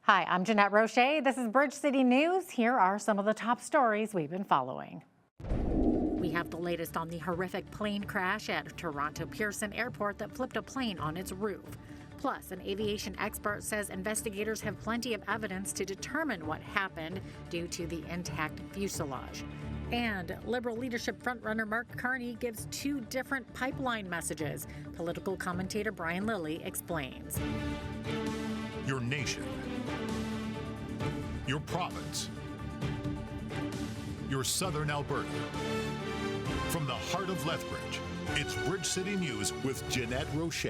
Hi, I'm Jeanette Roche. This is Bridge City News. Here are some of the top stories we've been following. We have the latest on the horrific plane crash at Toronto Pearson Airport that flipped a plane on its roof. Plus, an aviation expert says investigators have plenty of evidence to determine what happened due to the intact fuselage. And Liberal leadership frontrunner Mark Carney gives two different pipeline messages. Political commentator Brian Lilley explains. Your nation, your province, your southern Alberta. From the heart of Lethbridge, it's Bridge City News with Jeanette Roche.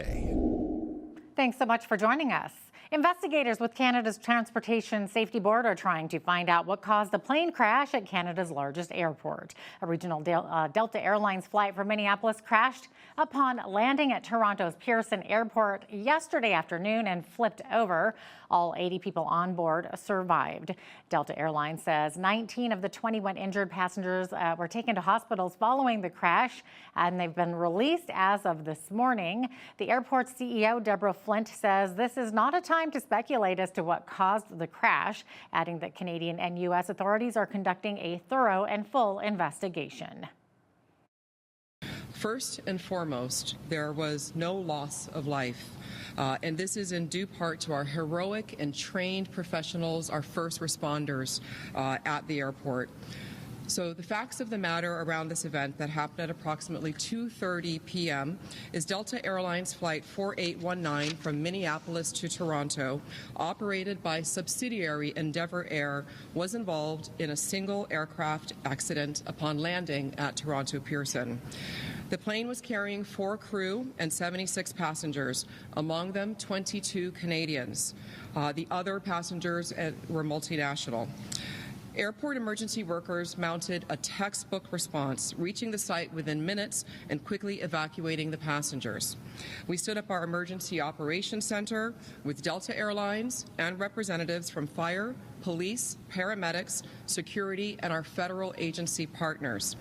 Thanks so much for joining us. Investigators with Canada's Transportation Safety Board are trying to find out what caused the plane crash at Canada's largest airport. A regional Delta Airlines flight from Minneapolis crashed upon landing at Toronto's Pearson Airport yesterday afternoon and flipped over. All 80 people on board survived. Delta Airlines says 19 of the 21 injured passengers were taken to hospitals following the crash, and they've been released as of this morning. The airport's CEO, Deborah Flint, says this is not a time to speculate as to what caused the crash, adding that Canadian and U.S. authorities are conducting a thorough and full investigation. First and foremost, there was no loss of life. And this is in due part to our heroic and trained professionals, our first responders at the airport. So the facts of the matter around this event that happened at approximately 2:30 p.m. is Delta Airlines Flight 4819 from Minneapolis to Toronto, operated by subsidiary Endeavour Air, was involved in a single aircraft accident upon landing at Toronto Pearson. The plane was carrying 4 crew and 76 passengers, among them 22 Canadians. The other passengers were multinational. Airport emergency workers mounted a textbook response, reaching the site within minutes and quickly evacuating the passengers. We stood up our emergency operations center with Delta Airlines and representatives from fire, police, paramedics, security, and our federal agency partners.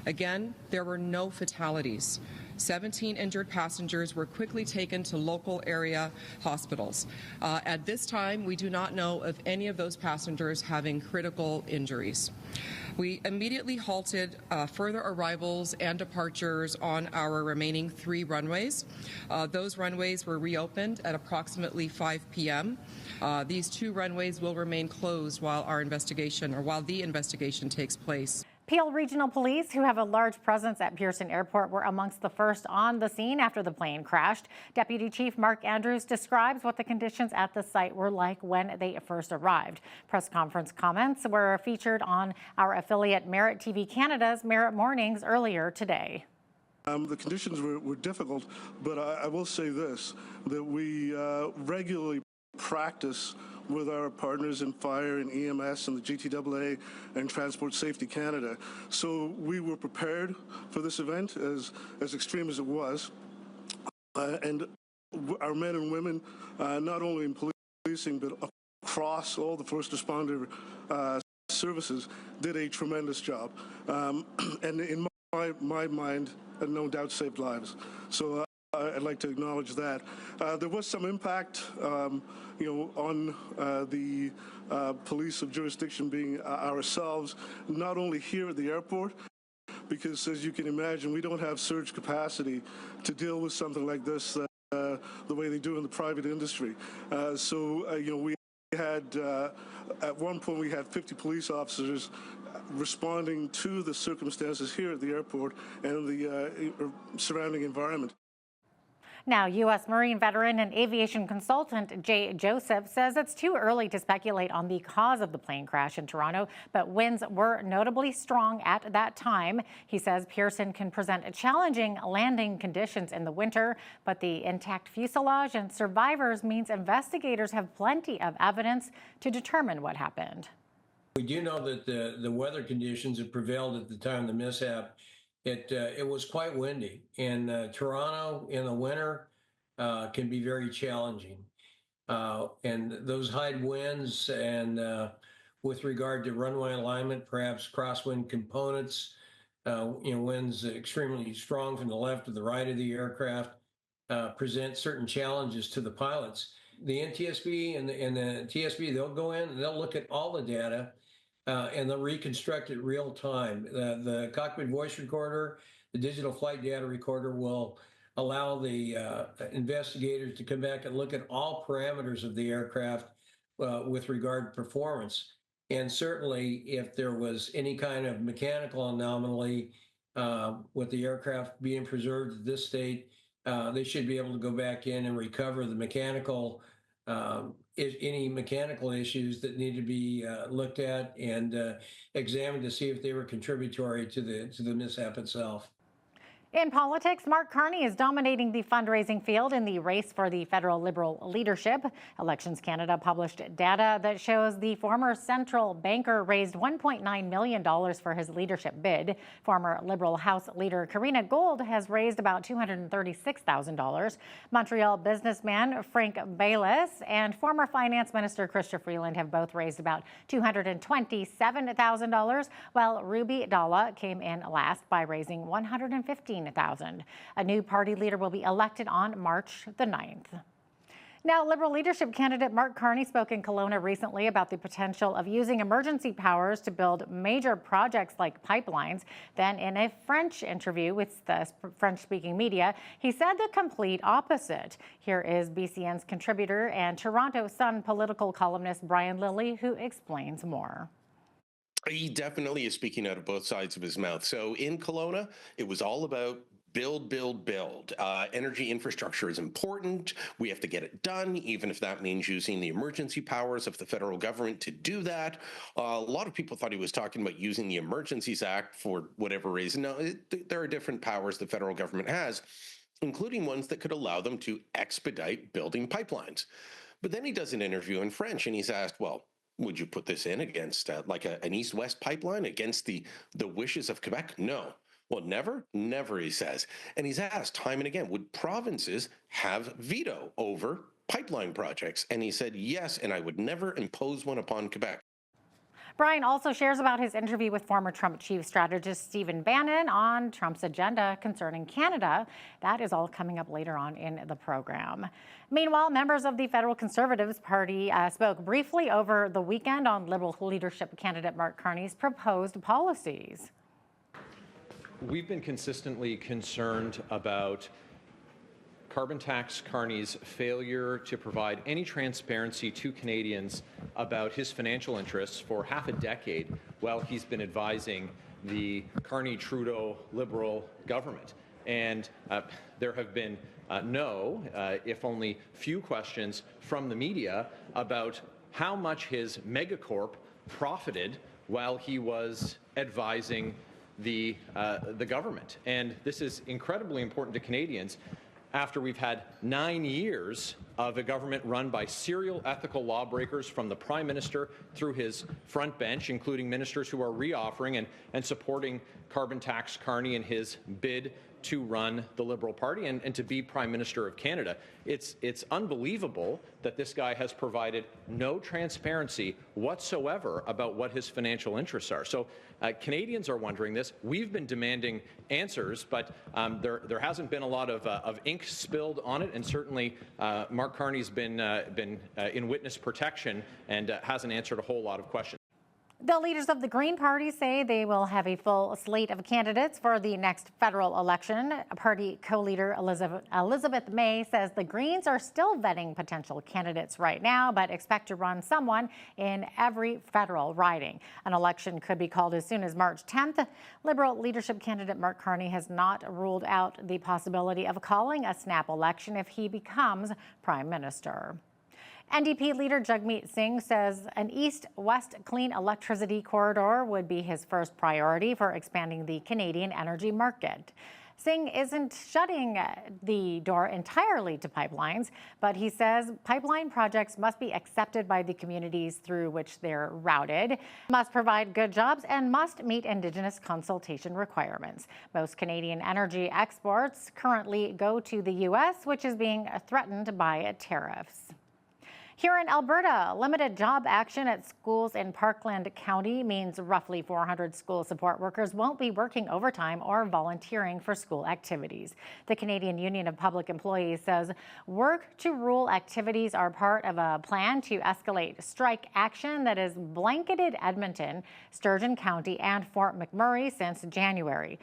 Again, there were no fatalities. 17 injured passengers were quickly taken to local area hospitals. At this time, we do not know of any of those passengers having critical injuries. We immediately halted further arrivals and departures on our remaining 3 runways. Those runways were reopened at approximately 5 p.m. These 2 runways will remain closed while the investigation takes place. Peel Regional Police, who have a large presence at Pearson Airport, were amongst the first on the scene after the plane crashed. Deputy Chief Mark Andrews describes what the conditions at the site were like when they first arrived. Press conference comments were featured on our affiliate Merit TV Canada's Merit Mornings earlier today. The conditions were difficult, but I will say this, that we regularly practice with our partners in fire and EMS and the GTAA and Transport Safety Canada. So we were prepared for this event, as extreme as it was. And our men and women, not only in policing, but across all the first responder services, did a tremendous job. And in my mind, no doubt saved lives. So I'd like to acknowledge that. There was some impact, on the police of jurisdiction being ourselves, not only here at the airport, because as you can imagine, we don't have surge capacity to deal with something like this the way they do in the private industry. We had, at one point, we had 50 police officers responding to the circumstances here at the airport and the surrounding environment. Now, U.S. Marine veteran and aviation consultant Jay Joseph says it's too early to speculate on the cause of the plane crash in Toronto, but winds were notably strong at that time. He says Pearson can present challenging landing conditions in the winter, but the intact fuselage and survivors means investigators have plenty of evidence to determine what happened. We do know that the weather conditions that prevailed at the time of the mishap, it was quite windy, and Toronto in the winter can be very challenging. And those high winds and with regard to runway alignment, perhaps crosswind components, winds extremely strong from the left to the right of the aircraft present certain challenges to the pilots. the NTSB and the TSB, they'll go in and they'll look at all the data and they'll reconstruct it real time. The cockpit voice recorder, the digital flight data recorder will allow the investigators to come back and look at all parameters of the aircraft with regard to performance. And certainly, if there was any kind of mechanical anomaly with the aircraft being preserved at this state, they should be able to go back in and recover the mechanical, any mechanical issues that need to be looked at and examined to see if they were contributory to the mishap itself. In politics, Mark Carney is dominating the fundraising field in the race for the federal Liberal leadership. Elections Canada published data that shows the former central banker raised $1.9 million for his leadership bid. Former Liberal House leader Karina Gold has raised about $236,000. Montreal businessman Frank Baylis and former Finance Minister Chrystia Freeland have both raised about $227,000, while Ruby Dalla came in last by raising $115,000. A new party leader will be elected on March the 9th. Now, Liberal leadership candidate Mark Carney spoke in Kelowna recently about the potential of using emergency powers to build major projects like pipelines. Then, in a French interview with the French-speaking media, he said the complete opposite. Here is BCN's contributor and Toronto Sun political columnist Brian Lilley, who explains more. He definitely is speaking out of both sides of his mouth. So in Kelowna, it was all about build, build, build. Energy infrastructure is important. We have to get it done, even if that means using the emergency powers of the federal government to do that. A lot of people thought he was talking about using the Emergencies Act for whatever reason. No, there are different powers the federal government has, including ones that could allow them to expedite building pipelines. But then he does an interview in French and he's asked, well, would you put this in against like an east-west pipeline against the wishes of Quebec? No. Well, never, he says. And he's asked time and again, would provinces have veto over pipeline projects? And he said, yes, and I would never impose one upon Quebec. Brian also shares about his interview with former Trump chief strategist Stephen Bannon on Trump's agenda concerning Canada. That is all coming up later on in the program. Meanwhile, members of the Federal Conservatives Party spoke briefly over the weekend on Liberal leadership candidate Mark Carney's proposed policies. We've been consistently concerned about carbon tax Carney's failure to provide any transparency to Canadians about his financial interests for half a decade while he's been advising the Carney-Trudeau Liberal government. And there have been if only few questions from the media about how much his megacorp profited while he was advising the government. And this is incredibly important to Canadians after we've had 9 years of a government run by serial ethical lawbreakers from the Prime Minister through his front bench, including ministers who are reoffering and supporting carbon tax Carney in his bid to run the Liberal Party and to be Prime Minister of Canada. It's unbelievable that this guy has provided no transparency whatsoever about what his financial interests are. So Canadians are wondering this. We've been demanding answers, but there hasn't been a lot of ink spilled on it, and certainly Mark Carney's been in witness protection and hasn't answered a whole lot of questions. The leaders of the Green Party say they will have a full slate of candidates for the next federal election. Party co-leader Elizabeth May says the Greens are still vetting potential candidates right now, but expect to run someone in every federal riding. An election could be called as soon as March 10th. Liberal leadership candidate Mark Carney has not ruled out the possibility of calling a snap election if he becomes Prime Minister. NDP leader Jagmeet Singh says an east-west clean electricity corridor would be his first priority for expanding the Canadian energy market. Singh isn't shutting the door entirely to pipelines, but he says pipeline projects must be accepted by the communities through which they're routed, must provide good jobs, and must meet Indigenous consultation requirements. Most Canadian energy exports currently go to the U.S., which is being threatened by tariffs. Here in Alberta, limited job action at schools in Parkland County means roughly 400 school support workers won't be working overtime or volunteering for school activities. The Canadian Union of Public Employees says work to rule activities are part of a plan to escalate strike action that has blanketed Edmonton, Sturgeon County, and Fort McMurray since January.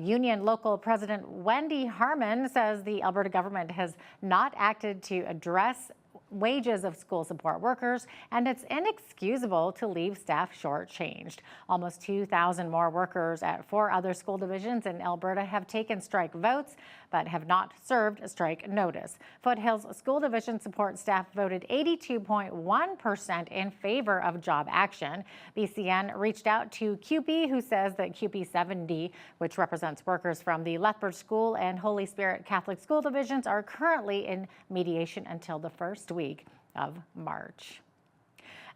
Union local president Wendy Harmon says the Alberta government has not acted to address wages of school support workers, and it's inexcusable to leave staff shortchanged. Almost 2,000 more workers at 4 other school divisions in Alberta have taken strike votes, but have not served a strike notice. Foothills School Division support staff voted 82.1% in favor of job action. BCN reached out to CUPE, who says that CUPE 70, which represents workers from the Lethbridge School and Holy Spirit Catholic School Divisions, are currently in mediation until the first week of March.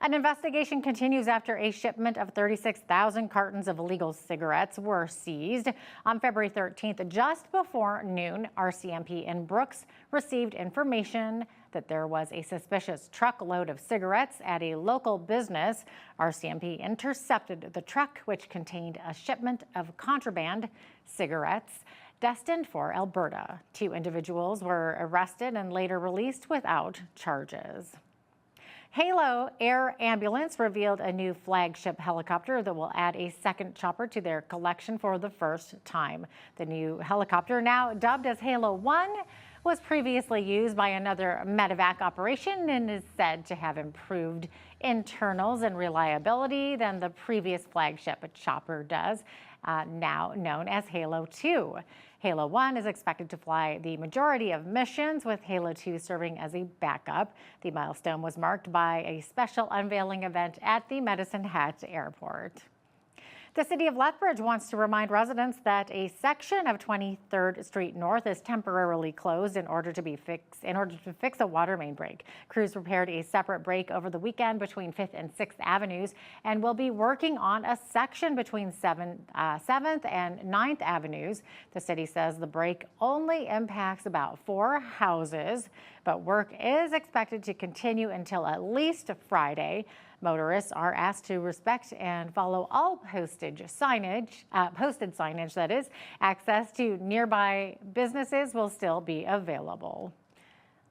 An investigation continues after a shipment of 36,000 cartons of illegal cigarettes were seized. On February 13th, just before noon, RCMP in Brooks received information that there was a suspicious truckload of cigarettes at a local business. RCMP intercepted the truck, which contained a shipment of contraband cigarettes destined for Alberta. 2 individuals were arrested and later released without charges. Halo Air Ambulance revealed a new flagship helicopter that will add a second chopper to their collection for the first time. The new helicopter, now dubbed as Halo 1, was previously used by another medevac operation and is said to have improved internals and reliability than the previous flagship chopper does, now known as Halo 2. Halo 1 is expected to fly the majority of missions, with Halo 2 serving as a backup. The milestone was marked by a special unveiling event at the Medicine Hat Airport. The city of Lethbridge wants to remind residents that a section of 23rd Street North is temporarily closed in order to fix a water main break. Crews repaired a separate break over the weekend between 5th and 6th Avenues and will be working on a section between 7th and 9th Avenues. The city says the break only impacts about 4 houses, but work is expected to continue until at least Friday. Motorists are asked to respect and follow all posted signage. That is, access to nearby businesses will still be available.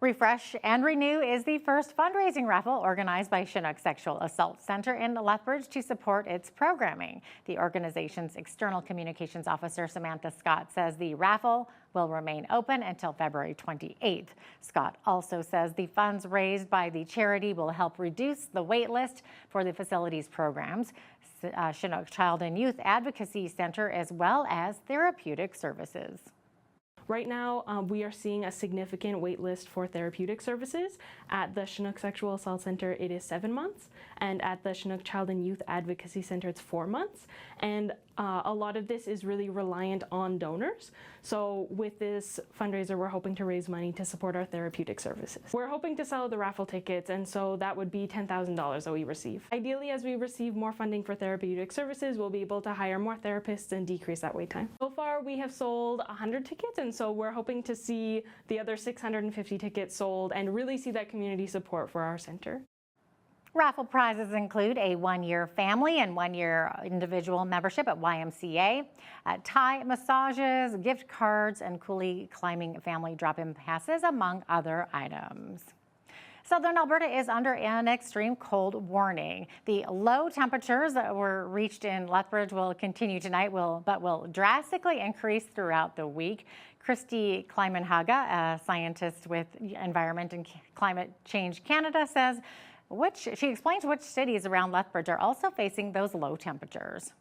Refresh and Renew is the first fundraising raffle organized by Chinook Sexual Assault Center in Lethbridge to support its programming. The organization's external communications officer, Samantha Scott, says the raffle will remain open until February 28th. Scott also says the funds raised by the charity will help reduce the wait list for the facility's programs, Chinook Child and Youth Advocacy Center, as well as therapeutic services. Right now, we are seeing a significant wait list for therapeutic services. At the Chinook Sexual Assault Center, it is 7 months, and at the Chinook Child and Youth Advocacy Center, it's 4 months. And a lot of this is really reliant on donors. So with this fundraiser, we're hoping to raise money to support our therapeutic services. We're hoping to sell the raffle tickets, and so that would be $10,000 that we receive. Ideally, as we receive more funding for therapeutic services, we'll be able to hire more therapists and decrease that wait time. So far, we have sold 100 tickets, and so we're hoping to see the other 650 tickets sold and really see that community support for our center. Raffle prizes include a 1-year family and 1-year individual membership at YMCA, Thai massages, gift cards, and Coulee climbing family drop-in passes, among other items. Southern Alberta is under an extreme cold warning. The low temperatures that were reached in Lethbridge will continue tonight, but will drastically increase throughout the week. Christy Kleimenhaga, a scientist with Environment and Climate Change Canada, says she explains which cities around Lethbridge are also facing those low temperatures,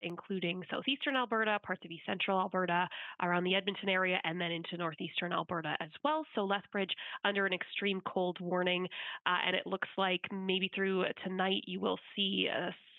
including southeastern Alberta, parts of east central Alberta, around the Edmonton area, and then into northeastern Alberta as well. So Lethbridge under an extreme cold warning, and it looks like maybe through tonight you will see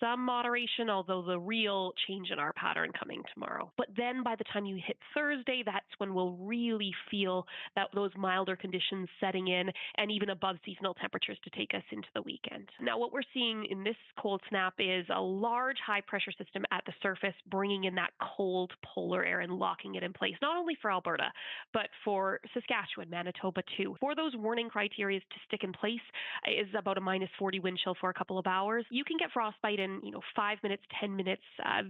some moderation, although the real change in our pattern coming tomorrow. But then by the time you hit Thursday, that's when we'll really feel that those milder conditions setting in and even above seasonal temperatures to take us into the weekend. Now, what we're seeing in this cold snap is a large high pressure system at the surface bringing in that cold polar air and locking it in place, not only for Alberta, but for Saskatchewan, Manitoba too. For those warning criteria to stick in place is about a minus 40 wind chill for a couple of hours. You can get frostbite in 5 minutes, 10 minutes,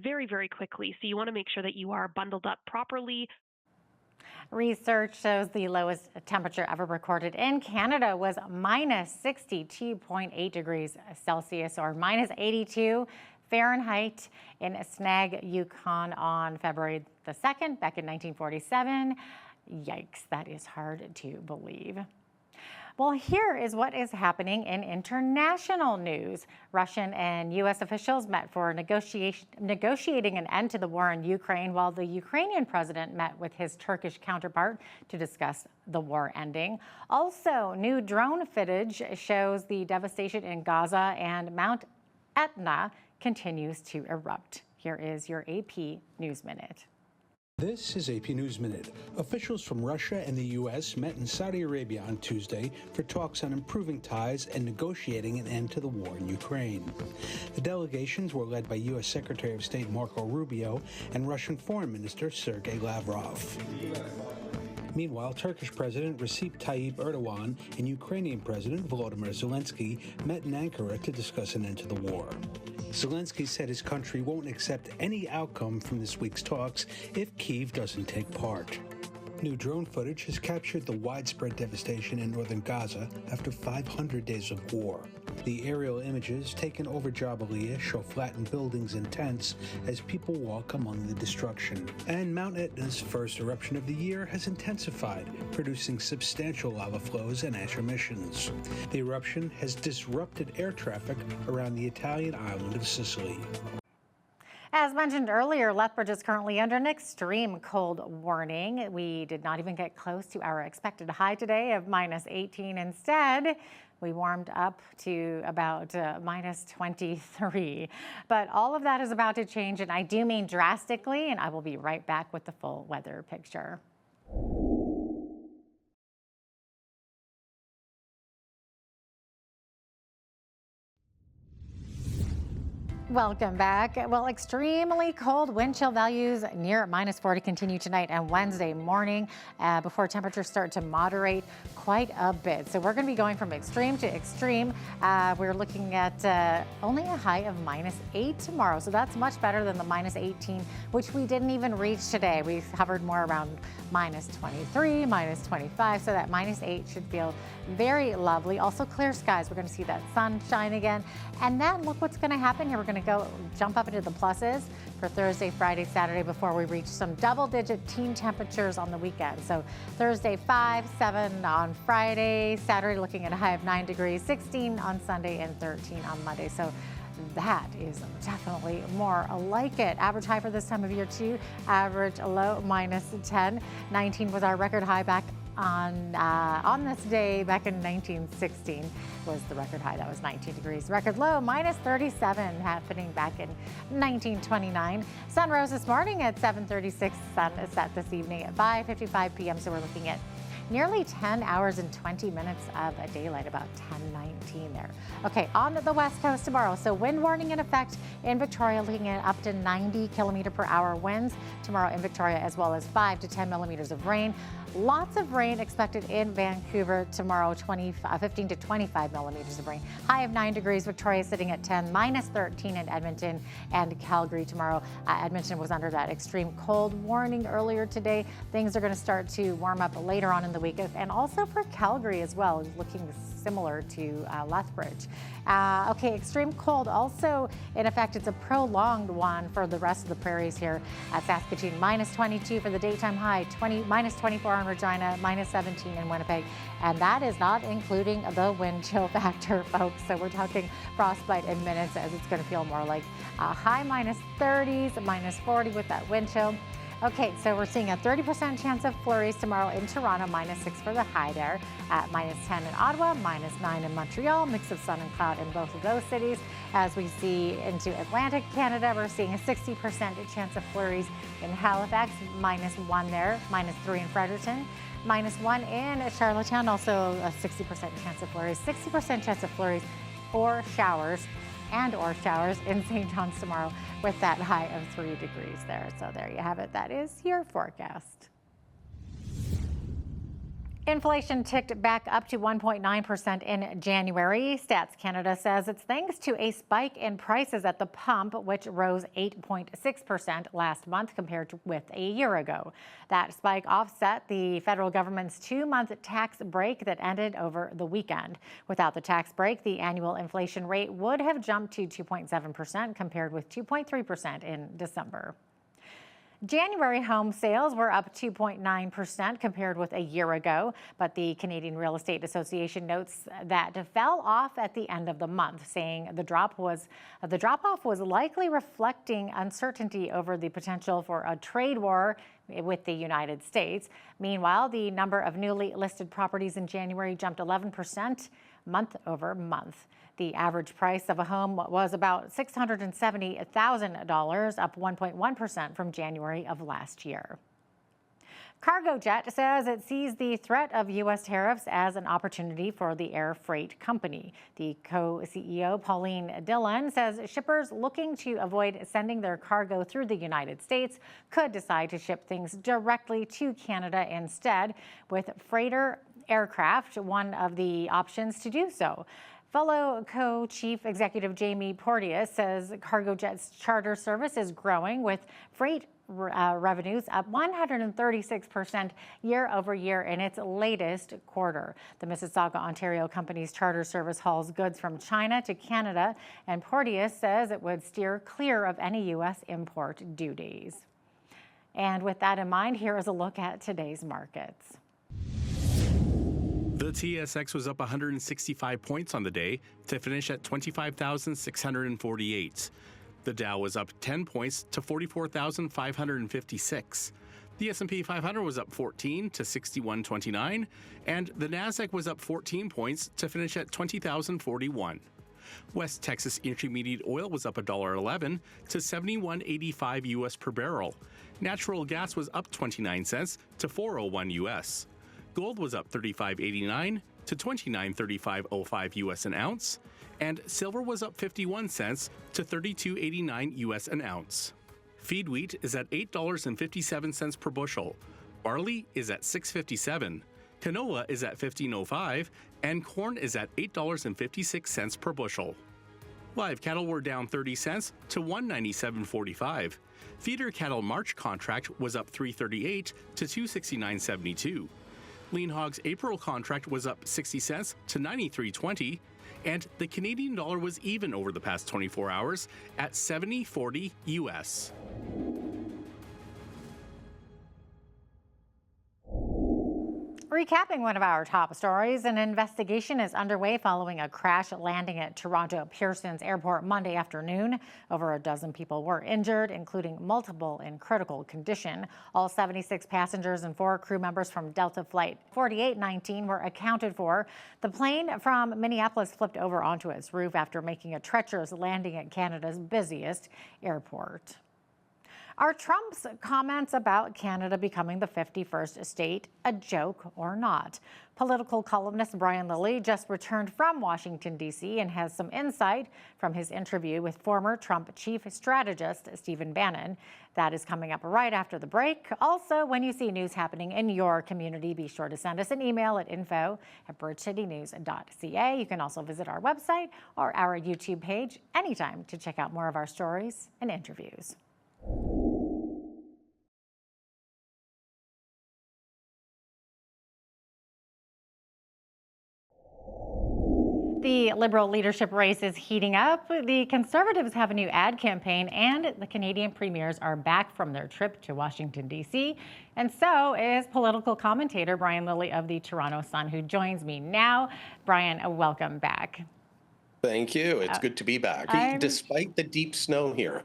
very, very quickly. So you want to make sure that you are bundled up properly. Research shows the lowest temperature ever recorded in Canada was minus 62.8 degrees Celsius or minus 82 Fahrenheit in Snag, Yukon on February the 2nd, back in 1947. Yikes, that is hard to believe. Well, here is what is happening in international news. Russian and U.S. officials met for negotiating an end to the war in Ukraine, while the Ukrainian president met with his Turkish counterpart to discuss the war ending. Also, new drone footage shows the devastation in Gaza, and Mount Etna continues to erupt. Here is your AP News Minute. This is AP News Minute. Officials from Russia and the U.S. met in Saudi Arabia on Tuesday for talks on improving ties and negotiating an end to the war in Ukraine. The delegations were led by U.S. Secretary of State Marco Rubio and Russian Foreign Minister Sergei Lavrov. Meanwhile, Turkish President Recep Tayyip Erdogan and Ukrainian President Volodymyr Zelensky met in Ankara to discuss an end to the war. Zelensky said his country won't accept any outcome from this week's talks if Kyiv doesn't take part. New drone footage has captured the widespread devastation in northern Gaza after 500 days of war. The aerial images taken over Jabalia show flattened buildings and tents as people walk among the destruction. And Mount Etna's first eruption of the year has intensified, producing substantial lava flows and ash emissions. The eruption has disrupted air traffic around the Italian island of Sicily. As mentioned earlier, Lethbridge is currently under an extreme cold warning. We did not even get close to our expected high today of minus 18. Instead, we warmed up to about minus 23. But all of that is about to change, and I do mean drastically, and I will be right back with the full weather picture. Welcome back. Well, extremely cold wind chill values near minus 40 continue tonight and Wednesday morning before temperatures start to moderate quite a bit. So we're going to be going from extreme to extreme. We're looking at only a high of minus 8 tomorrow. So that's much better than the minus 18, which we didn't even reach today. We hovered more around minus 23, minus 25. So that minus 8 should feel very lovely. Also clear skies. We're going to see that sunshine again. And then look what's going to happen here. We're going to go jump up into the pluses for Thursday, Friday, Saturday before we reach some double-digit teen temperatures on the weekend. So Thursday 5, 7 on Friday, Saturday looking at a high of 9 degrees, 16 on Sunday, and 13 on Monday. So that is definitely more like it. Average high for this time of year too. Average low minus 10. 19 was our record high back on this day back in 1916 was the record high. That was 19 degrees. Record low minus 37 happening back in 1929. Sun rose this morning at 7:36. Sun is set this evening at 5:55 p.m. So we're looking at nearly 10 hours and 20 minutes of a daylight, about 10:19 there. Okay, on the west coast tomorrow. So wind warning in effect in Victoria, looking at up to 90 kilometer per hour winds tomorrow in Victoria, as well as 5 to 10 millimeters of rain. Lots of rain expected in Vancouver tomorrow, 15 to 25 millimeters of rain. High of 9 degrees, Victoria sitting at 10, minus 13 in Edmonton and Calgary tomorrow. Edmonton was under that extreme cold warning earlier today. Things are going to start to warm up later on in the week, and also for Calgary as well, looking similar to Lethbridge. Okay, extreme cold also in effect. It's a prolonged one for the rest of the prairies here at Saskatoon. Minus 22 for the daytime high, minus 24 in Regina, minus 17 in Winnipeg. And that is not including the wind chill factor, folks. So we're talking frostbite in minutes, as it's going to feel more like high minus 30s, minus 40 with that wind chill. Okay, so we're seeing a 30% chance of flurries tomorrow in Toronto, -6 for the high there, at -10 in Ottawa, -9 in Montreal, mix of sun and cloud in both of those cities. As we see into Atlantic Canada, we're seeing a 60% chance of flurries in Halifax, -1 there, -3 in Fredericton, -1 in Charlottetown, also a 60% chance of flurries, 60% chance of flurries or showers in St. John's tomorrow with that high of 3 degrees there. So there you have it. That is your forecast. Inflation ticked back up to 1.9% in January. Stats Canada says it's thanks to a spike in prices at the pump, which rose 8.6% last month compared with a year ago. That spike offset the federal government's 2-month tax break that ended over the weekend. Without the tax break, the annual inflation rate would have jumped to 2.7% compared with 2.3% in December. January home sales were up 2.9% compared with a year ago, but the Canadian Real Estate Association notes that fell off at the end of the month, saying the drop-off was likely reflecting uncertainty over the potential for a trade war with the United States. Meanwhile, the number of newly listed properties in January jumped 11% month over month. The average price of a home was about $670,000, up 1.1% from January of last year. Cargojet says it sees the threat of U.S. tariffs as an opportunity for the air freight company. The co-CEO, Pauline Dillon, says shippers looking to avoid sending their cargo through the United States could decide to ship things directly to Canada instead, with freighter aircraft one of the options to do so. Fellow co-chief executive Jamie Porteous says Cargojet's charter service is growing, with freight revenues up 136% year over year in its latest quarter. The Mississauga, Ontario company's charter service hauls goods from China to Canada, and Porteous says it would steer clear of any U.S. import duties. And with that in mind, here is a look at today's markets. The TSX was up 165 points on the day to finish at 25,648. The Dow was up 10 points to 44,556. The S&P 500 was up 14 to 6129, and the Nasdaq was up 14 points to finish at 20,041. West Texas Intermediate Oil was up $1.11 to $71.85 U.S. per barrel. Natural gas was up 29 cents to $4.01 U.S. Gold was up $35.89 to $29.3505 U.S. an ounce, and silver was up 51 cents to $32.89 U.S. an ounce. Feed wheat is at $8.57 per bushel. Barley is at $6.57. Canola is at $15.05, and corn is at $8.56 per bushel. Live cattle were down 30 cents to $197.45. Feeder cattle March contract was up $3.38 to $269.72. Lean hogs April contract was up 60 cents to 93.20, and the Canadian dollar was even over the past 24 hours at 70.40 US. Recapping one of our top stories, an investigation is underway following a crash landing at Toronto Pearson's Airport Monday afternoon. Over a dozen people were injured, including multiple in critical condition. All 76 passengers and 4 crew members from Delta Flight 4819 were accounted for. The plane from Minneapolis flipped over onto its roof after making a treacherous landing at Canada's busiest airport. Are Trump's comments about Canada becoming the 51st state a joke or not? Political columnist Brian Lilley just returned from Washington, D.C. and has some insight from his interview with former Trump chief strategist Stephen Bannon. That is coming up right after the break. Also, when you see news happening in your community, be sure to send us an email at info@bridgecitynews.ca. You can also visit our website or our YouTube page anytime to check out more of our stories and interviews. The Liberal leadership race is heating up. The Conservatives have a new ad campaign, and the Canadian premiers are back from their trip to Washington, D.C. And so is political commentator Brian Lilley of the Toronto Sun, who joins me now. Brian, welcome back. Thank you. It's good to be back, despite the deep snow here.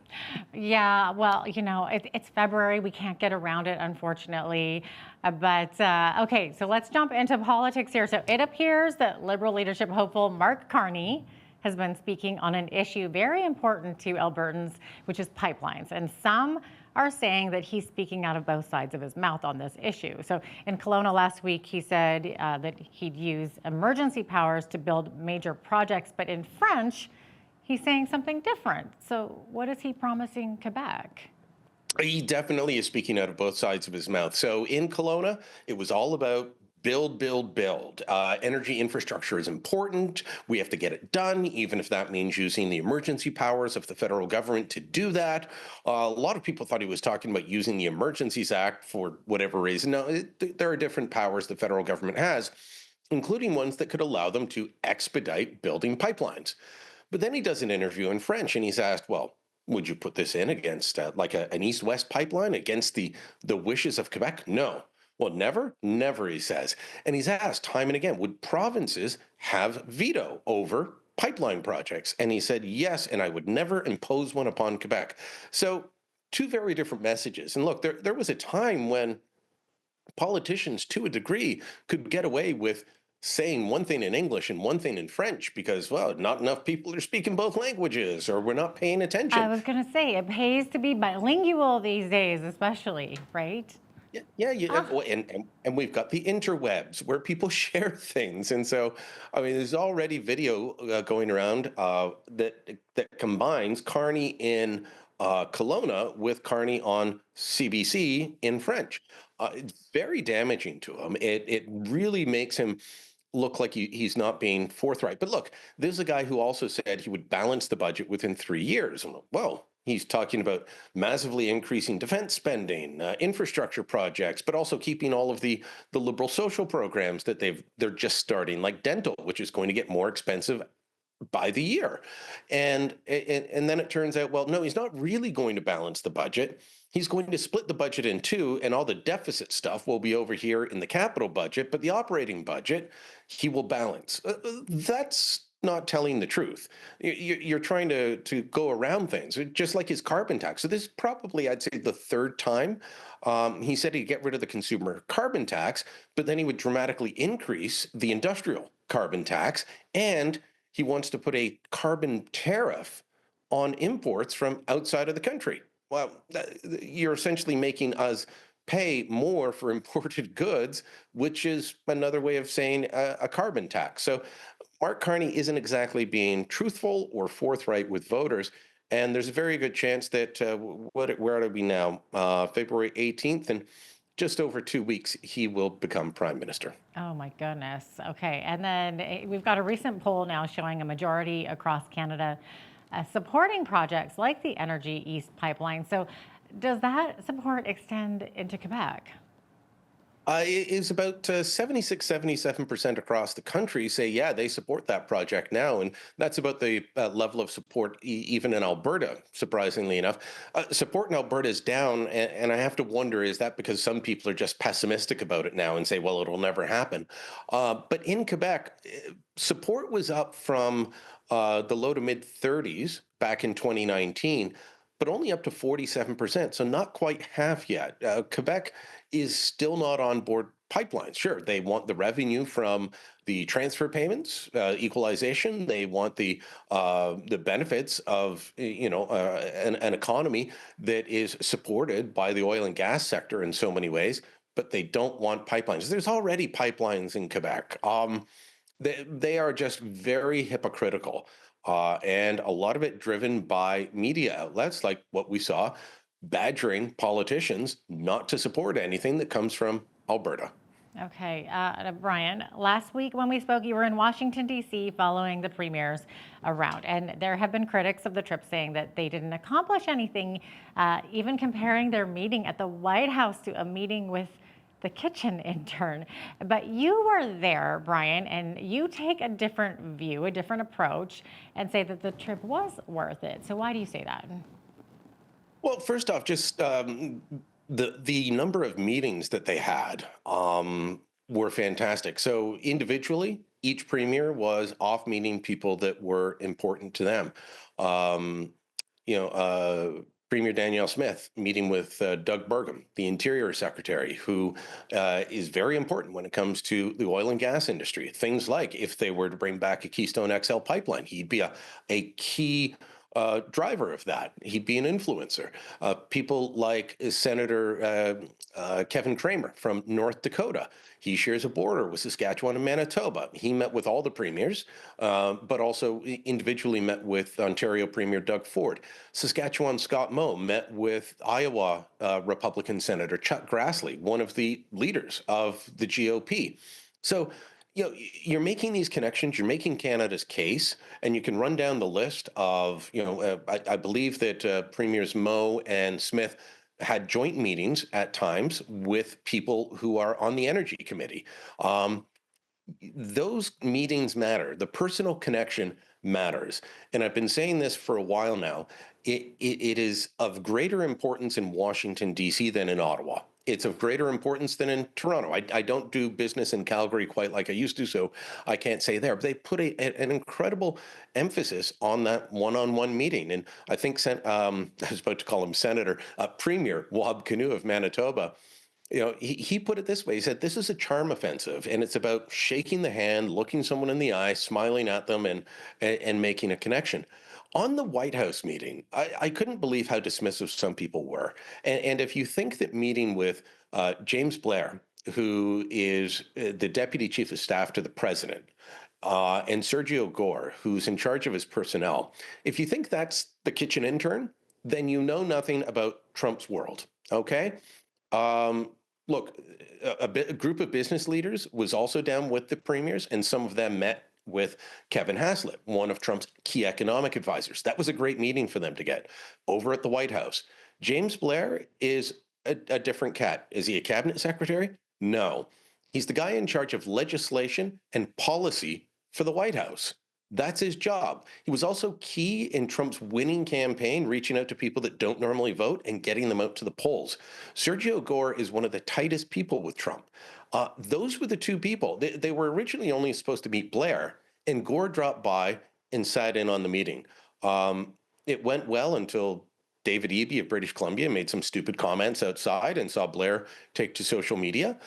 Yeah, well, it's February. We can't get around it, unfortunately. Okay, so let's jump into politics here. So it appears that Liberal leadership hopeful Mark Carney has been speaking on an issue very important to Albertans, which is pipelines. And some are saying that he's speaking out of both sides of his mouth on this issue. So in Kelowna last week, he said that he'd use emergency powers to build major projects, but in French, he's saying something different. So what is he promising Quebec? He definitely is speaking out of both sides of his mouth. So in Kelowna, it was all about build, build, build. Energy infrastructure is important. We have to get it done, even if that means using the emergency powers of the federal government to do that. A lot of people thought he was talking about using the Emergencies Act for whatever reason. No, there are different powers the federal government has, including ones that could allow them to expedite building pipelines. But then he does an interview in French, and he's asked, well, would you put this in against like an east-west pipeline against the wishes of Quebec? No. Well, never? Never, he says. And he's asked time and again, would provinces have veto over pipeline projects? And he said, yes, and I would never impose one upon Quebec. So two very different messages. And look, there was a time when politicians, to a degree, could get away with saying one thing in English and one thing in French because, well, not enough people are speaking both languages or we're not paying attention. I was going to say, it pays to be bilingual these days, especially, right? Yeah, and we've got the interwebs where people share things, and so I mean, there's already video going around that combines Carney in Kelowna with Carney on CBC in French. It's very damaging to him. It really makes him look like he's not being forthright. But look, this is a guy who also said he would balance the budget within 3 years. Well, he's talking about massively increasing defense spending, infrastructure projects, but also keeping all of the liberal social programs that they're just starting, like dental, which is going to get more expensive by the year. And then it turns out, well, no, he's not really going to balance the budget. He's going to split the budget in two, and all the deficit stuff will be over here in the capital budget, but the operating budget, he will balance. That's not telling the truth. You're trying to go around things, just like his carbon tax. So this is probably, I'd say, the third time. He said he'd get rid of the consumer carbon tax, but then he would dramatically increase the industrial carbon tax, and he wants to put a carbon tariff on imports from outside of the country. Well, you're essentially making us pay more for imported goods, which is another way of saying a carbon tax. So Mark Carney isn't exactly being truthful or forthright with voters. And there's a very good chance that, where are we now? February 18th, and just over 2 weeks, he will become prime minister. Oh my goodness. Okay. And then we've got a recent poll now showing a majority across Canada supporting projects like the Energy East pipeline. So does that support extend into Quebec? It is about 76, 77% across the country say, yeah, they support that project now. And that's about the level of support even in Alberta, surprisingly enough. Support in Alberta is down. And I have to wonder, is that because some people are just pessimistic about it now and say, well, it'll never happen? But in Quebec, support was up from the low to mid 30s back in 2019, but only up to 47%. So not quite half yet. Quebec is still not on board pipelines. Sure, they want the revenue from the transfer payments, equalization. They want the benefits of an economy that is supported by the oil and gas sector in so many ways, but they don't want pipelines. There's already pipelines in Quebec. They are just very hypocritical, and a lot of it driven by media outlets like what we saw, badgering politicians not to support anything that comes from Alberta. Okay, Brian, last week when we spoke, you were in Washington, D.C. following the premier's round, and there have been critics of the trip saying that they didn't accomplish anything, even comparing their meeting at the White House to a meeting with the kitchen intern. But you were there, Brian, and you take a different view, a different approach, and say that the trip was worth it. So why do you say that? Well, first off, just the number of meetings that they had were fantastic. So individually, each premier was off meeting people that were important to them. Um, Premier Danielle Smith meeting with Doug Burgum, the Interior Secretary, who is very important when it comes to the oil and gas industry. Things like if they were to bring back a Keystone XL pipeline, he'd be a key driver of that. He'd be an influencer. People like Senator Kevin Cramer from North Dakota. He shares a border with Saskatchewan and Manitoba. He met with all the premiers, but also individually met with Ontario Premier Doug Ford. Saskatchewan Scott Moe met with Iowa Republican Senator Chuck Grassley, one of the leaders of the GOP. So, you're making these connections, you're making Canada's case, and you can run down the list of, I believe that Premiers Moe and Smith had joint meetings at times with people who are on the Energy Committee. Those meetings matter. The personal connection matters. And I've been saying this for a while now. It is of greater importance in Washington, D.C. than in Ottawa. It's of greater importance than in Toronto. I don't do business in Calgary quite like I used to, so I can't say there. But they put an incredible emphasis on that one-on-one meeting. And I think, I was about to call him Senator, Premier Wab Kinew of Manitoba, he put it this way. He said, this is a charm offensive, and it's about shaking the hand, looking someone in the eye, smiling at them, and making a connection. On the White House meeting, I couldn't believe how dismissive some people were. And if you think that meeting with James Blair, who is the Deputy Chief of Staff to the President, and Sergio Gore, who's in charge of his personnel, if you think that's the kitchen intern, then you know nothing about Trump's world, okay? Look, a group of business leaders was also down with the premiers, and some of them met with Kevin Haslett, one of Trump's key economic advisors. That was a great meeting for them to get over at the White House. James Blair is a different cat. Is he a cabinet secretary? No. He's the guy in charge of legislation and policy for the White House. That's his job. He was also key in Trump's winning campaign, reaching out to people that don't normally vote and getting them out to the polls. Sergio Gore is one of the tightest people with Trump. Those were the two people. They were originally only supposed to meet Blair, and Gore dropped by and sat in on the meeting. It went well until David Eby of British Columbia made some stupid comments outside and saw Blair take to social media.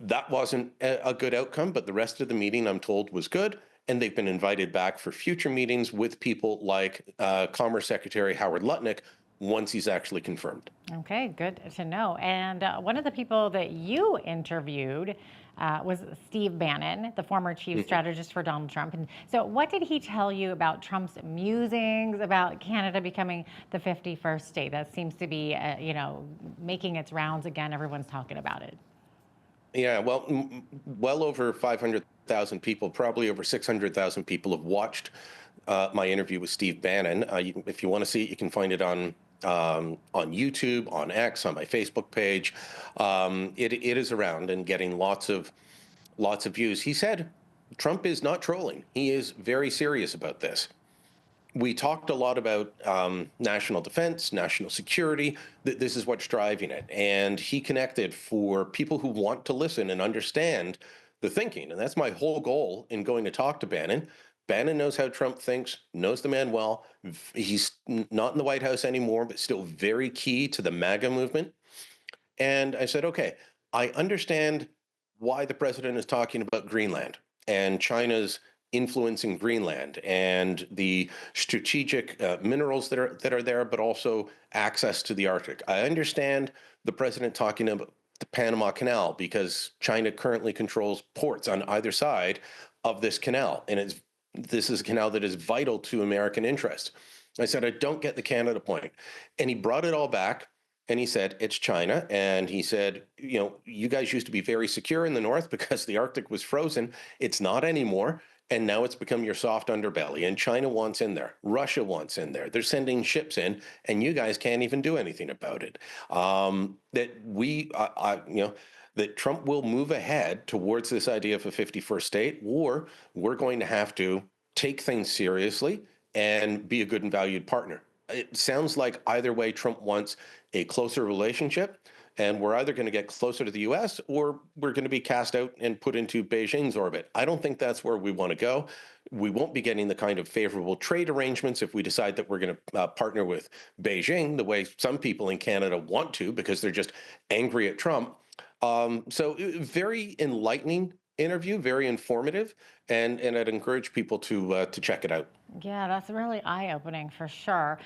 That wasn't a good outcome, but the rest of the meeting, I'm told, was good. And they've been invited back for future meetings with people like Commerce Secretary Howard Lutnick once he's actually confirmed. Okay, good to know. And one of the people that you interviewed was Steve Bannon, the former chief strategist for Donald Trump. And so what did he tell you about Trump's musings about Canada becoming the 51st state? That seems to be, making its rounds again. Everyone's talking about it. Yeah, well over 500,000 people, probably over 600,000 people have watched my interview with Steve Bannon. If you want to see it, you can find it on YouTube, on X, on my Facebook page. It is around and getting lots of views. He said Trump is not trolling. He is very serious about this. We talked a lot about national defense, national security. This is what's driving it. And he connected for people who want to listen and understand the thinking. And that's my whole goal in going to talk to Bannon. Bannon knows how Trump thinks, knows the man well. He's not in the White House anymore, but still very key to the MAGA movement. And I said, okay, I understand why the president is talking about Greenland and China's influence in Greenland and the strategic minerals that are there, but also access to the Arctic. I understand the president talking about the Panama Canal because China currently controls ports on either side of this canal, and this is a canal that is vital to American interests. I said, I don't get the Canada point. And he brought it all back, and he said, it's China. And he said, you guys used to be very secure in the north because the Arctic was frozen. It's not anymore. And now it's become your soft underbelly. And China wants in there. Russia wants in there. They're sending ships in, and you guys can't even do anything about it. That Trump will move ahead towards this idea of a 51st state, or we're going to have to take things seriously and be a good and valued partner. It sounds like either way, Trump wants a closer relationship. and we're either going to get closer to the US or we're going to be cast out and put into Beijing's orbit. I don't think that's where we want to go. We won't be getting the kind of favorable trade arrangements if we decide that we're going to partner with Beijing the way some people in Canada want to, because they're just angry at Trump. So very enlightening interview, very informative, and I'd encourage people to check it out. Yeah, that's really eye-opening for sure.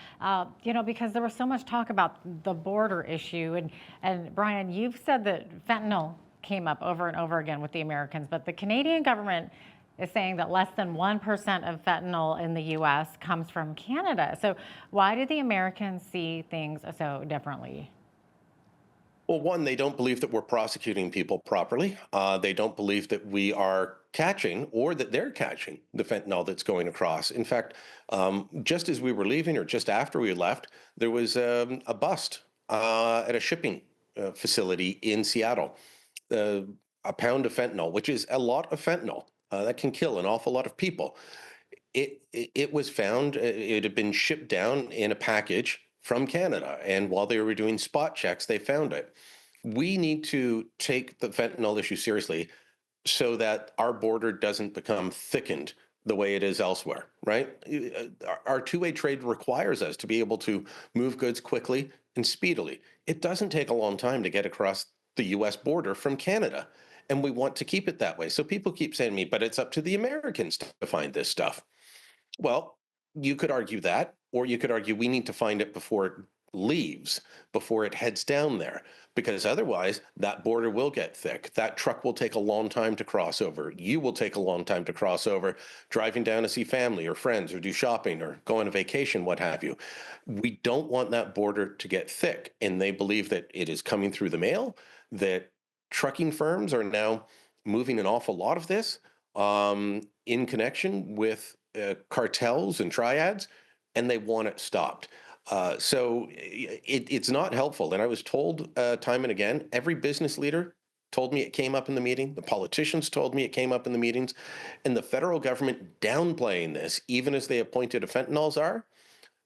Because there was so much talk about the border issue, and Brian, you've said that fentanyl came up over and over again with the Americans, but the Canadian government is saying that less than 1% of fentanyl in the U.S. comes from Canada. So why do the Americans see things so differently? Well, one, they don't believe that we're prosecuting people properly. They don't believe that we are catching or that they're catching the fentanyl that's going across. In fact, just as we were leaving or just after we left, there was a bust at a shipping facility in Seattle. A pound of fentanyl, which is a lot of fentanyl, that can kill an awful lot of people. It was found, it had been shipped down in a package from Canada. And while they were doing spot checks, they found it. We need to take the fentanyl issue seriously so that our border doesn't become thickened the way it is elsewhere, right? Our two-way trade requires us to be able to move goods quickly and speedily. It doesn't take a long time to get across the US border from Canada, and we want to keep it that way. So people keep saying to me, but it's up to the Americans to find this stuff. Well, you could argue that, or you could argue we need to find it before it leaves, before it heads down there, because otherwise that border will get thick. That truck will take a long time to cross over. You will take a long time to cross over, driving down to see family or friends or do shopping or go on a vacation, what have you. We don't want that border to get thick. And they believe that it is coming through the mail, that trucking firms are now moving an awful lot of this in connection with cartels and triads, and they want it stopped. So it's not helpful. And I was told time and again, every business leader told me it came up in the meeting. The politicians told me it came up in the meetings. And the federal government downplaying this, even as they appointed a fentanyl czar,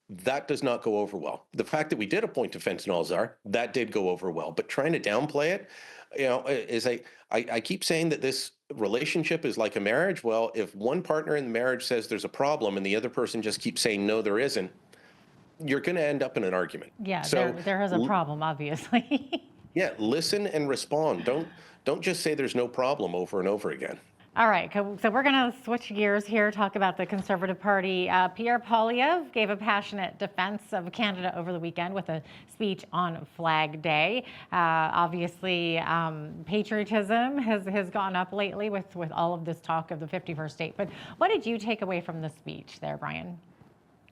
that does not go over well. The fact that we did appoint a fentanyl czar, that did go over well. But trying to downplay it, is I keep saying that this relationship is like a marriage. Well, if one partner in the marriage says there's a problem and the other person just keeps saying, no, there isn't, you're going to end up in an argument. Yeah, so there is a problem, obviously. Yeah, listen and respond. Don't just say there's no problem over and over again. All right, so we're going to switch gears here, talk about the Conservative Party. Pierre Poilievre gave a passionate defense of Canada over the weekend with a speech on Flag Day. Obviously, patriotism has gone up lately with all of this talk of the 51st state. But what did you take away from the speech there, Brian?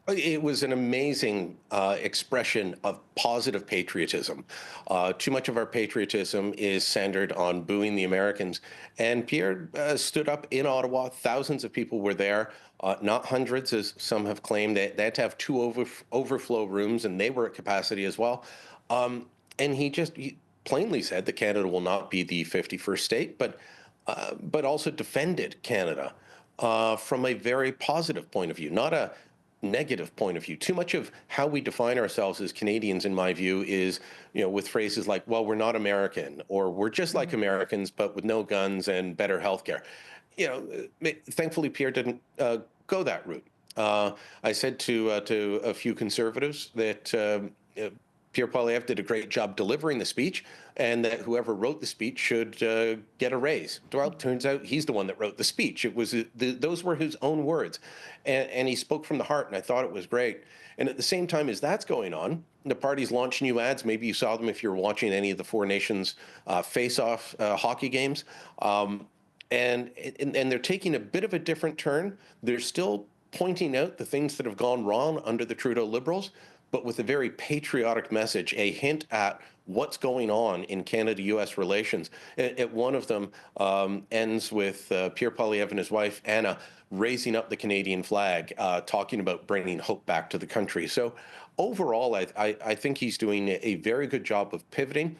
It was an amazing expression of positive patriotism. Too much of our patriotism is centered on booing the Americans. And Pierre stood up in Ottawa. Thousands of people were there, not hundreds, as some have claimed. They had to have two overflow rooms, and they were at capacity as well. And he plainly said that Canada will not be the 51st state, but also defended Canada from a very positive point of view, not a negative point of view. Too much of how we define ourselves as Canadians, in my view, is, with phrases like, well, we're not American, or we're just like Americans, but with no guns and better healthcare. Thankfully, Pierre didn't go that route. I said to a few Conservatives that Pierre Poilievre did a great job delivering the speech, and that whoever wrote the speech should get a raise. Well, it turns out he's the one that wrote the speech. It was those were his own words, and he spoke from the heart, and I thought it was great. And at the same time as that's going on, the party's launched new ads. Maybe you saw them if you were watching any of the Four Nations face-off hockey games, and they're taking a bit of a different turn. They're still pointing out the things that have gone wrong under the Trudeau Liberals, but with a very patriotic message, a hint at what's going on in Canada-U.S. relations. One of them ends with Pierre Poilievre and his wife, Anna, raising up the Canadian flag, talking about bringing hope back to the country. So overall, I think he's doing a very good job of pivoting.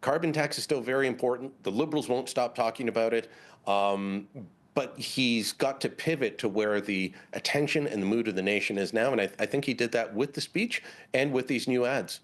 Carbon tax is still very important. The Liberals won't stop talking about it. But he's got to pivot to where the attention and the mood of the nation is now. And I think he did that with the speech and with these new ads.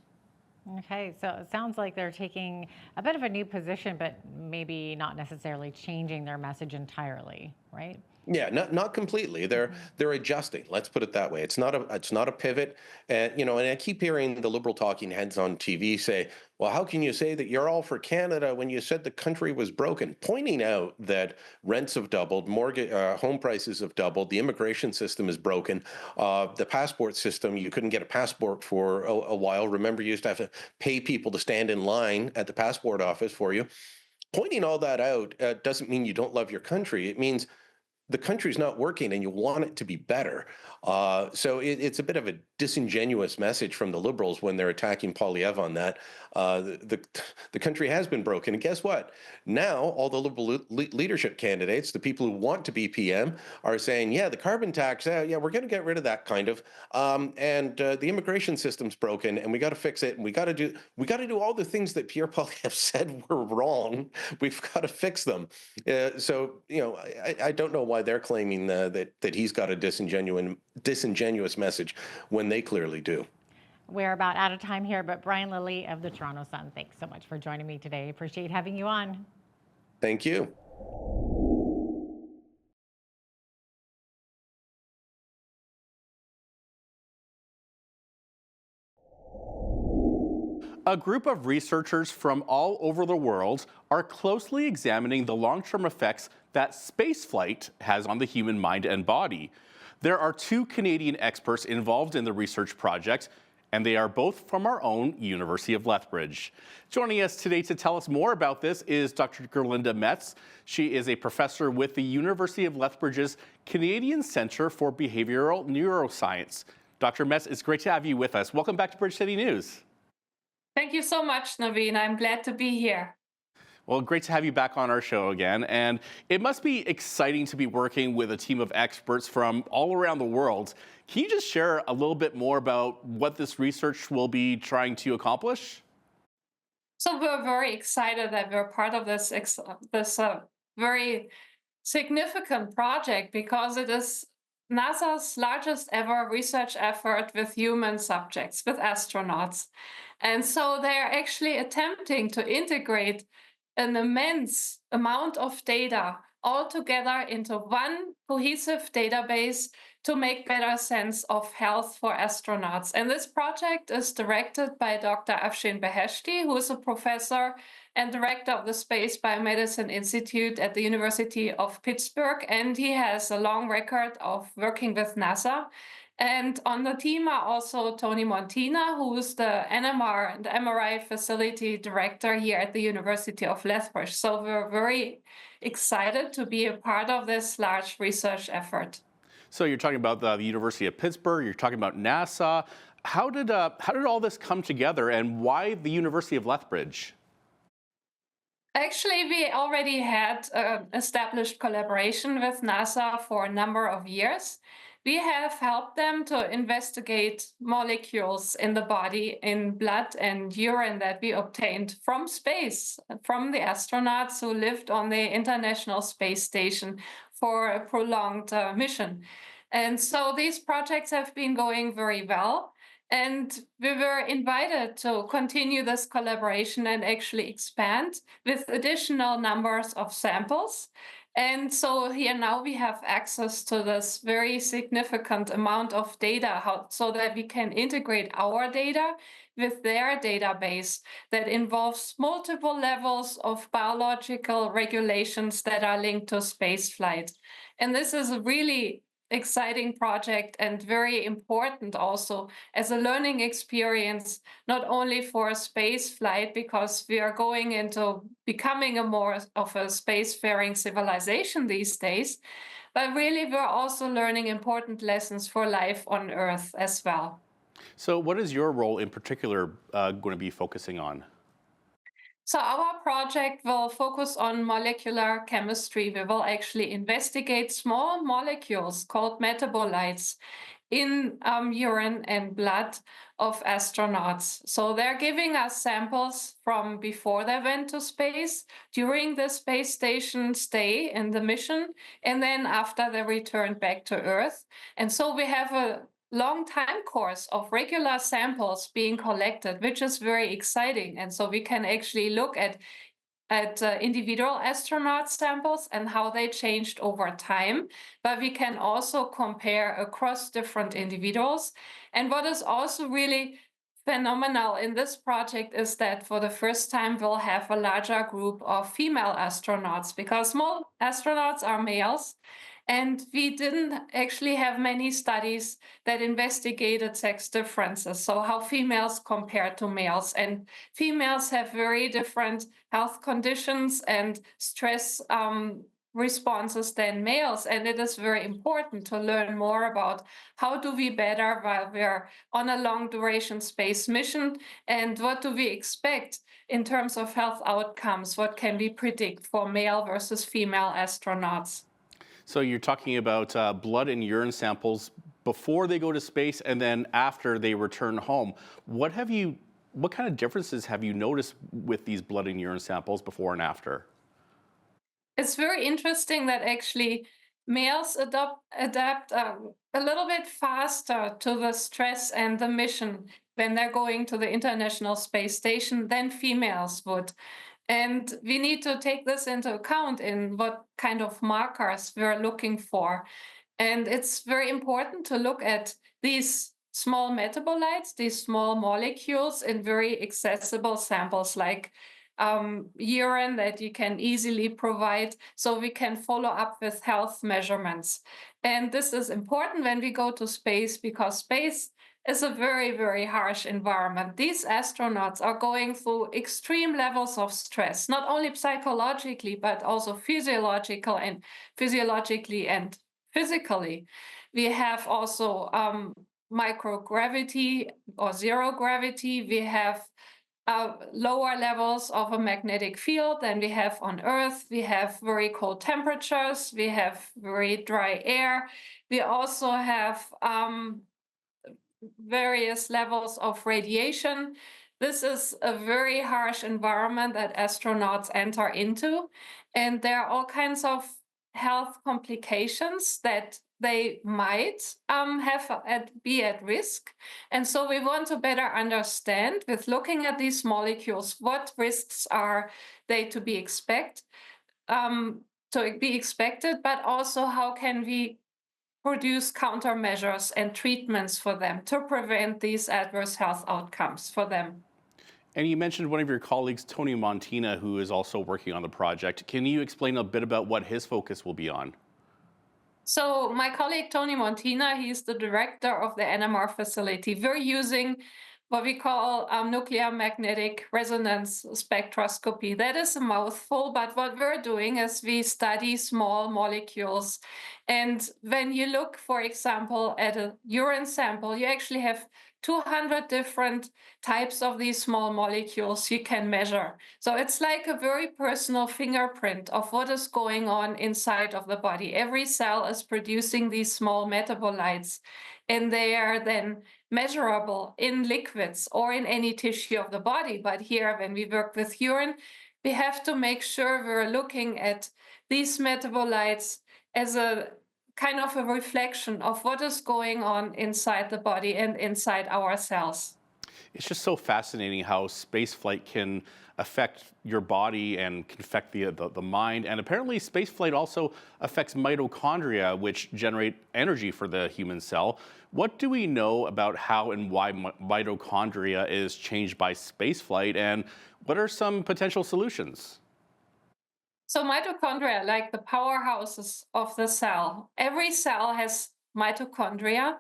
Okay, so it sounds like they're taking a bit of a new position, but maybe not necessarily changing their message entirely, right? Yeah, not completely. They're adjusting. Let's put it that way. It's not a pivot. And and I keep hearing the liberal talking heads on TV say, "Well, how can you say that you're all for Canada when you said the country was broken?" Pointing out that rents have doubled, mortgage, home prices have doubled, the immigration system is broken, the passport system. You couldn't get a passport for a while. Remember, you used to have to pay people to stand in line at the passport office for you. Pointing all that out doesn't mean you don't love your country. It means the country's not working and you want it to be better. So it's a bit of a disingenuous message from the Liberals when they're attacking Polyev on that. The country has been broken. And guess what? Now, all the Liberal leadership candidates, the people who want to be PM, are saying, yeah, the carbon tax, yeah, we're going to get rid of that kind of. And the immigration system's broken and we got to fix it. And we got to do all the things that Pierre Polyev said were wrong. We've got to fix them. So, I don't know why they're claiming that he's got a disingenuous message when they clearly do. We're about out of time here, but Brian Lilley of the Toronto Sun, thanks so much for joining me today. Appreciate having you on. Thank you. A group of researchers from all over the world are closely examining the long-term effects that spaceflight has on the human mind and body. There are 2 Canadian experts involved in the research project, and they are both from our own University of Lethbridge. Joining us today to tell us more about this is Dr. Gerlinda Metz. She is a professor with the University of Lethbridge's Canadian Centre for Behavioral Neuroscience. Dr. Metz, it's great to have you with us. Welcome back to Bridge City News. Thank you so much, Naveen. I'm glad to be here. Well, great to have you back on our show again. And it must be exciting to be working with a team of experts from all around the world. Can you just share a little bit more about what this research will be trying to accomplish? So we're very excited that we're part of this very significant project because it is NASA's largest ever research effort with human subjects, with astronauts. And so they're actually attempting to integrate an immense amount of data all together into one cohesive database to make better sense of health for astronauts. And this project is directed by Dr. Afshin Beheshti, who is a professor and director of the Space Biomedicine Institute at the University of Pittsburgh. And he has a long record of working with NASA. And on the team are also Tony Montina, who is the NMR and MRI facility director here at the University of Lethbridge. So we're very excited to be a part of this large research effort. So you're talking about the University of Pittsburgh, you're talking about NASA. How did all this come together and why the University of Lethbridge? Actually, we already had established collaboration with NASA for a number of years. We have helped them to investigate molecules in the body, in blood and urine that we obtained from space, from the astronauts who lived on the International Space Station for a prolonged mission. And so these projects have been going very well. And we were invited to continue this collaboration and actually expand with additional numbers of samples. And so here now we have access to this very significant amount of data so that we can integrate our data with their database that involves multiple levels of biological regulations that are linked to spaceflight. And this is a really exciting project and very important also as a learning experience, not only for space flight, because we are going into becoming a more of a spacefaring civilization these days, but really we're also learning important lessons for life on Earth as well. So what is your role in particular going to be focusing on? So our project will focus on molecular chemistry. We will actually investigate small molecules called metabolites in urine and blood of astronauts. So they're giving us samples from before they went to space, during the space station stay in the mission, and then after they returned back to Earth. And so we have a long time course of regular samples being collected, which is very exciting. And so we can actually look at individual astronaut samples and how they changed over time, but we can also compare across different individuals. And what is also really phenomenal in this project is that for the first time we'll have a larger group of female astronauts, because small astronauts are males, and we didn't actually have many studies that investigated sex differences, so how females compare to males. And females have very different health conditions and stress responses than males. And it is very important to learn more about how do we better while we're on a long duration space mission, and what do we expect in terms of health outcomes, what can we predict for male versus female astronauts. So you're talking about blood and urine samples before they go to space and then after they return home. What kind of differences have you noticed with these blood and urine samples before and after? It's very interesting that actually males adapt a little bit faster to the stress and the mission when they're going to the International Space Station than females would. And we need to take this into account in what kind of markers we're looking for. And it's very important to look at these small metabolites, these small molecules, in very accessible samples like urine that you can easily provide, so we can follow up with health measurements. And this is important when we go to space, because space is a very, very harsh environment. These astronauts are going through extreme levels of stress, not only psychologically, but also physiologically and physically. We have also microgravity or zero gravity. We have lower levels of a magnetic field than we have on Earth. We have very cold temperatures. We have very dry air. We also have various levels of radiation. This is a very harsh environment that astronauts enter into, and there are all kinds of health complications that they might be at risk. And so we want to better understand, with looking at these molecules, what risks are they to be expected, but also how can we produce countermeasures and treatments for them to prevent these adverse health outcomes for them. And you mentioned one of your colleagues, Tony Montina, who is also working on the project. Can you explain a bit about what his focus will be on? So my colleague, Tony Montina, he's the director of the NMR facility. We're using what we call nuclear magnetic resonance spectroscopy. That is a mouthful, but what we're doing is we study small molecules. And when you look, for example, at a urine sample, you actually have 200 different types of these small molecules you can measure. So it's like a very personal fingerprint of what is going on inside of the body. Every cell is producing these small metabolites, and they are then measurable in liquids or in any tissue of the body. But here, when we work with urine, we have to make sure we're looking at these metabolites as a kind of a reflection of what is going on inside the body and inside our cells. It's just so fascinating how spaceflight can affect your body and can affect the mind. And apparently spaceflight also affects mitochondria, which generate energy for the human cell. What do we know about how and why mitochondria is changed by spaceflight, and what are some potential solutions? So mitochondria are like the powerhouses of the cell. Every cell has mitochondria.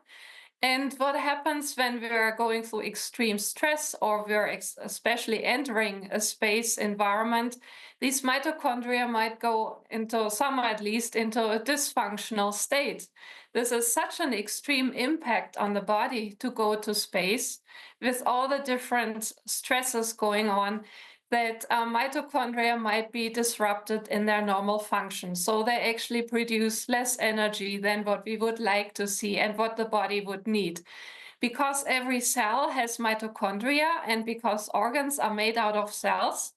And what happens when we're going through extreme stress, or we're especially entering a space environment, these mitochondria might go into, some at least, into a dysfunctional state. This is such an extreme impact on the body to go to space with all the different stresses going on, that mitochondria might be disrupted in their normal function. So they actually produce less energy than what we would like to see and what the body would need. Because every cell has mitochondria, and because organs are made out of cells,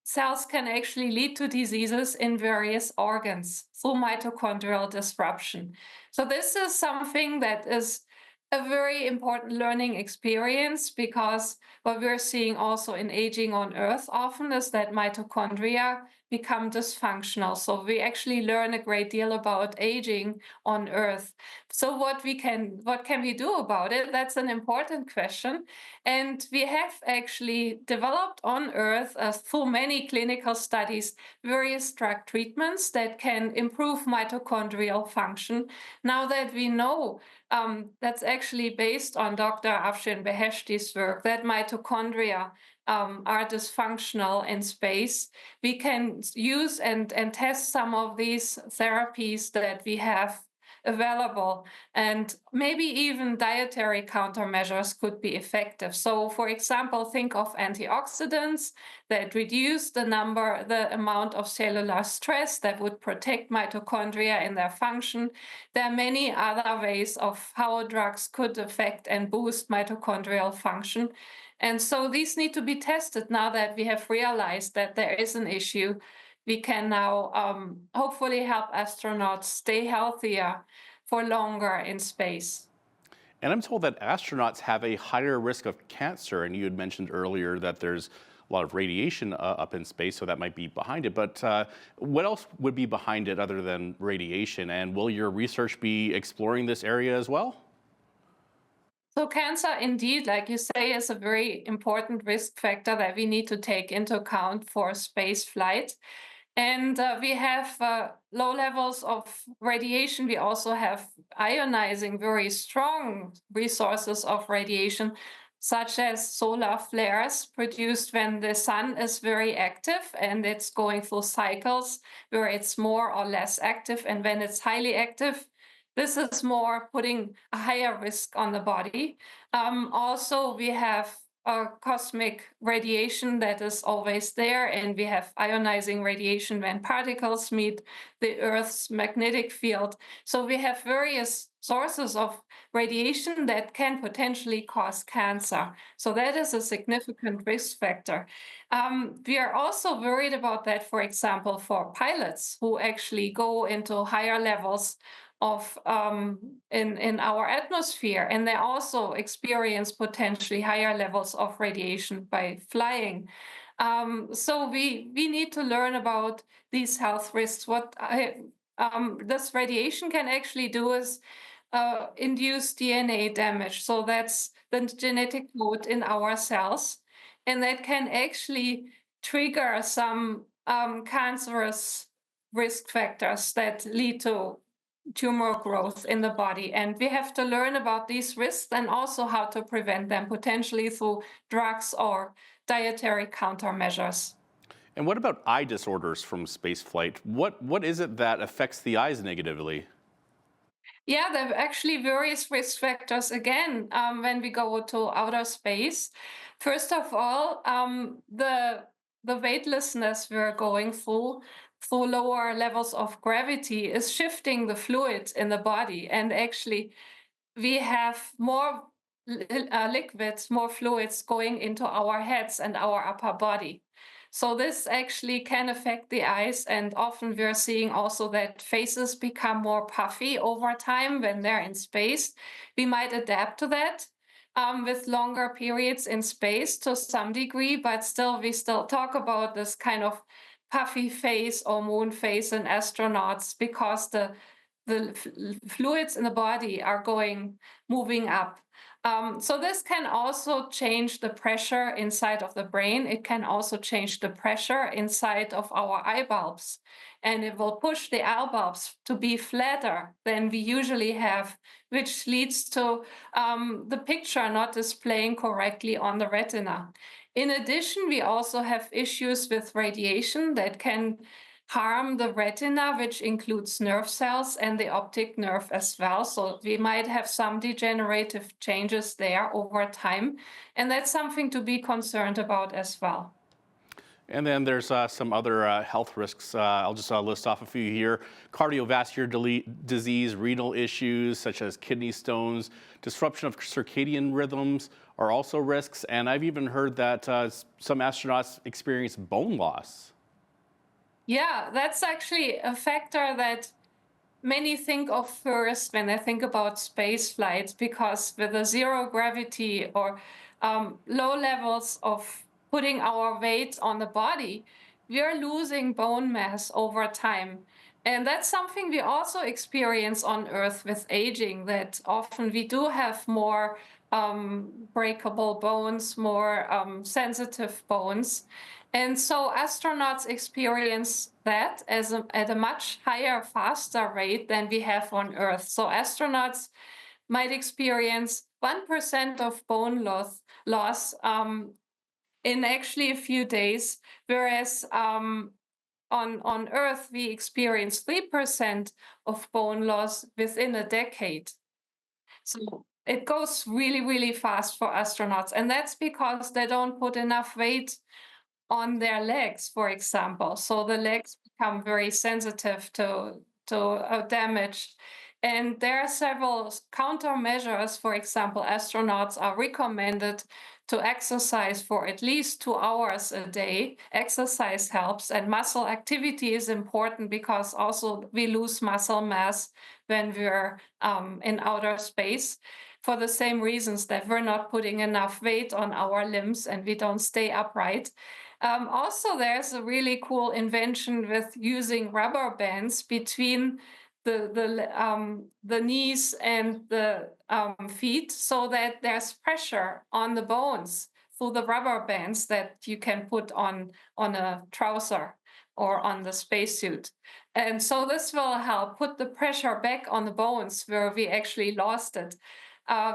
cells can actually lead to diseases in various organs through mitochondrial disruption. So this is something that is a very important learning experience, because what we're seeing also in aging on Earth often is that mitochondria become dysfunctional. So we actually learn a great deal about aging on Earth. So what can we do about it? That's an important question. And we have actually developed on Earth, through many clinical studies, various drug treatments that can improve mitochondrial function. Now that we know that's actually based on Dr. Afshin Beheshti's work, that mitochondria are dysfunctional in space. We can use and test some of these therapies that we have available, and maybe even dietary countermeasures could be effective. So, for example, think of antioxidants that reduce the amount of cellular stress that would protect mitochondria in their function. There are many other ways of how drugs could affect and boost mitochondrial function. And so these need to be tested now that we have realized that there is an issue. We can now hopefully help astronauts stay healthier for longer in space. And I'm told that astronauts have a higher risk of cancer. And you had mentioned earlier that there's a lot of radiation up in space, so that might be behind it. But what else would be behind it other than radiation? And will your research be exploring this area as well? So cancer, indeed, like you say, is a very important risk factor that we need to take into account for space flight. And we have low levels of radiation. We also have ionizing, very strong resources of radiation, such as solar flares produced when the sun is very active and it's going through cycles where it's more or less active. And when it's highly active, this is more putting a higher risk on the body. Also, we have cosmic radiation that is always there, and we have ionizing radiation when particles meet the Earth's magnetic field. So we have various sources of radiation that can potentially cause cancer. So that is a significant risk factor. We are also worried about that, for example, for pilots who actually go into higher levels of in our atmosphere, and they also experience potentially higher levels of radiation by flying. So we need to learn about these health risks. What this radiation can actually do is induce DNA damage. So that's the genetic code in our cells, and that can actually trigger some cancerous risk factors that lead to tumor growth in the body. And we have to learn about these risks and also how to prevent them, potentially through drugs or dietary countermeasures. And what about eye disorders from spaceflight? What is it that affects the eyes negatively? Yeah, there are actually various risk factors again when we go to outer space. First of all, the weightlessness we're going through lower levels of gravity is shifting the fluids in the body. And actually, we have more liquids, more fluids going into our heads and our upper body. So this actually can affect the eyes, and often we're seeing also that faces become more puffy over time when they're in space. We might adapt to that with longer periods in space to some degree, but we still talk about this kind of puffy face or moon face in astronauts, because the fluids in the body are moving up. So this can also change the pressure inside of the brain. It can also change the pressure inside of our eye bulbs, and it will push the eye bulbs to be flatter than we usually have, which leads to the picture not displaying correctly on the retina. In addition, we also have issues with radiation that can harm the retina, which includes nerve cells and the optic nerve as well. So we might have some degenerative changes there over time, and that's something to be concerned about as well. And then there's some other health risks. I'll just list off a few here. Cardiovascular disease, renal issues such as kidney stones, disruption of circadian rhythms are also risks. And I've even heard that some astronauts experience bone loss. Yeah, that's actually a factor that many think of first when they think about space flight, because with the zero gravity or low levels of putting our weight on the body, we are losing bone mass over time. And that's something we also experience on Earth with aging, that often we do have more breakable bones, more sensitive bones. And so astronauts experience that at a much higher, faster rate than we have on Earth. So astronauts might experience 1% of bone loss in actually a few days, whereas on Earth we experience 3% of bone loss within a decade. So it goes really, really fast for astronauts, and that's because they don't put enough weight on their legs, for example. So the legs become very sensitive to damage. And there are several countermeasures. For example, astronauts are recommended to exercise for at least 2 hours a day. Exercise helps, and muscle activity is important because also we lose muscle mass when we're in outer space, for the same reasons that we're not putting enough weight on our limbs and we don't stay upright. Also, there's a really cool invention with using rubber bands between the knees and the feet, so that there's pressure on the bones through the rubber bands that you can put on a trouser or on the spacesuit. And so this will help put the pressure back on the bones where we actually lost it.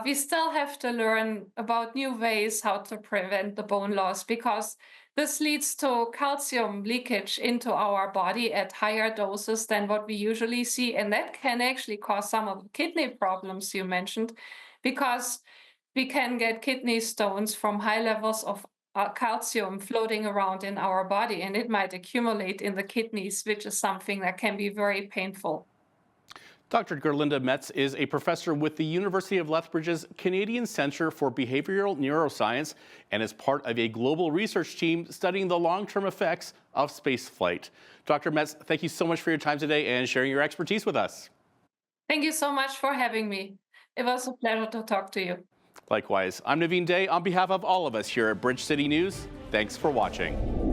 We still have to learn about new ways how to prevent the bone loss, because this leads to calcium leakage into our body at higher doses than what we usually see. And that can actually cause some of the kidney problems you mentioned, because we can get kidney stones from high levels of calcium floating around in our body, and it might accumulate in the kidneys, which is something that can be very painful. Dr. Gerlinda Metz is a professor with the University of Lethbridge's Canadian Centre for Behavioral Neuroscience and is part of a global research team studying the long-term effects of spaceflight. Dr. Metz, thank you so much for your time today and sharing your expertise with us. Thank you so much for having me. It was a pleasure to talk to you. Likewise, I'm Naveen Day on behalf of all of us here at Bridge City News. Thanks for watching.